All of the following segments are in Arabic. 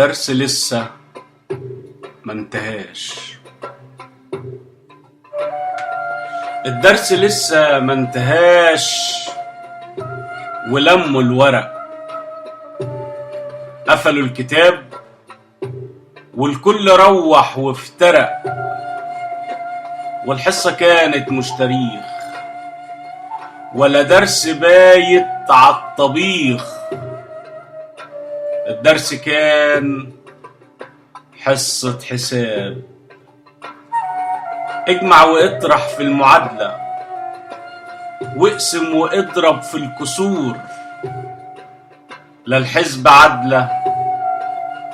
الدرس لسه ما انتهاش. الدرس لسه ما انتهاش، ولموا الورق، قفلوا الكتاب، والكل روح وافترق، والحصة كانت مش تاريخ ولا درس بايت عالطبيخ. الدرس كان حصة حساب. اجمع واطرح في المعادلة، واقسم واضرب في الكسور. لا الحسب عدلة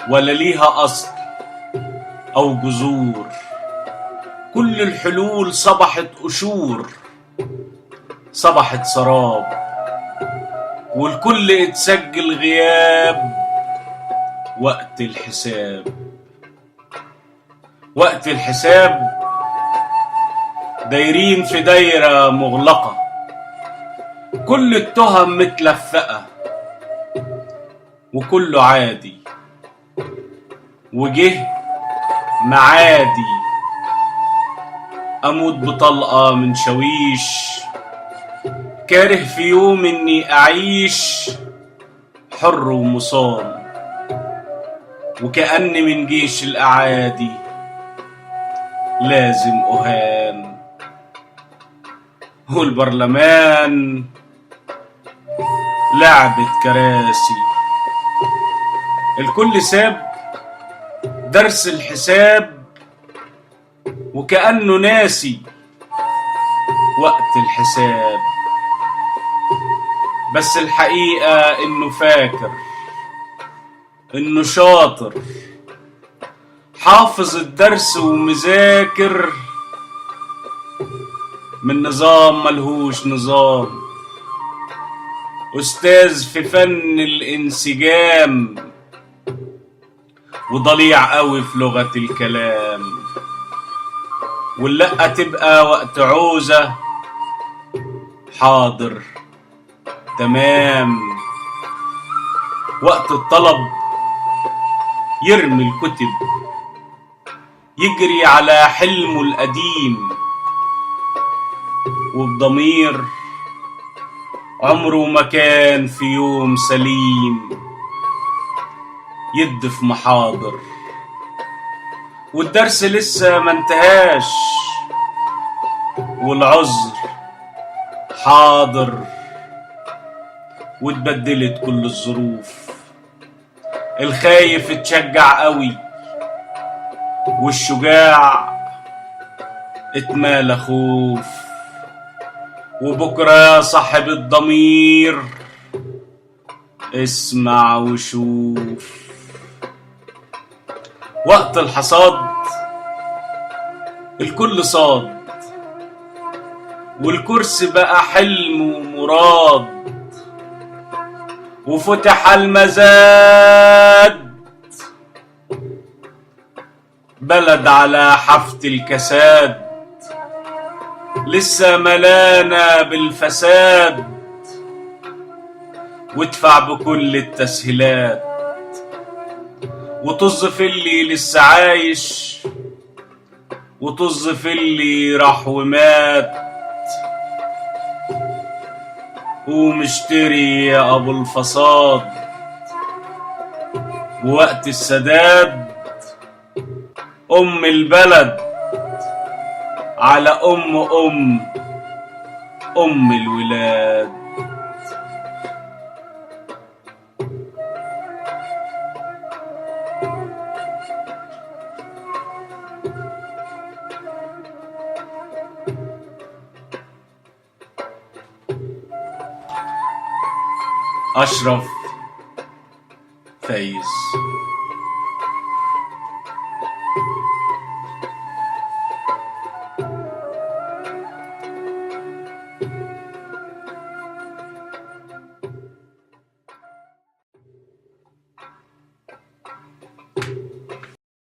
ولا ليها أصل أو جذور، كل الحلول صبحت قشور، صبحت سراب، والكل اتسجل غياب. وقت الحساب، وقت الحساب، دايرين في دايرة مغلقة، كل التهم متلفقة، وكله عادي، وجه معادي أموت بطلقة من شاويش، كاره في يوم إني أعيش حر ومصان، وكأني من جيش الأعادي لازم أهان. والبرلمان لعبة كراسي، الكل ساب درس الحساب وكأنه ناسي وقت الحساب، بس الحقيقة إنه فاكر، إنه شاطر، حافظ الدرس ومذاكر من نظام ملهوش نظام، أستاذ في فن الانسجام، وضليع قوي في لغة الكلام. واللقة تبقى وقت عوزة حاضر تمام، وقت الطلب يرمي الكتب، يجري على حلمه القديم، وبضمير عمره ما كان في يوم سليم، يد في محاضر والدرس لسه ما انتهاش، والعذر حاضر، واتبدلت كل الظروف. الخايف اتشجع قوي، والشجاع اتمالى خوف. وبكرة يا صاحب الضمير اسمع وشوف. وقت الحصاد الكل صاد، والكرسي بقى حلم ومراد، وفتح المزاد، بلد على حافة الكساد لسه ملانة بالفساد، وادفع بكل التسهيلات، وطز في اللي لسه عايش، وطز في اللي راح ومات. ومشتري يا ابو الفصاد، ووقت السداد ام البلد على ام الولاد. أشرف فايز.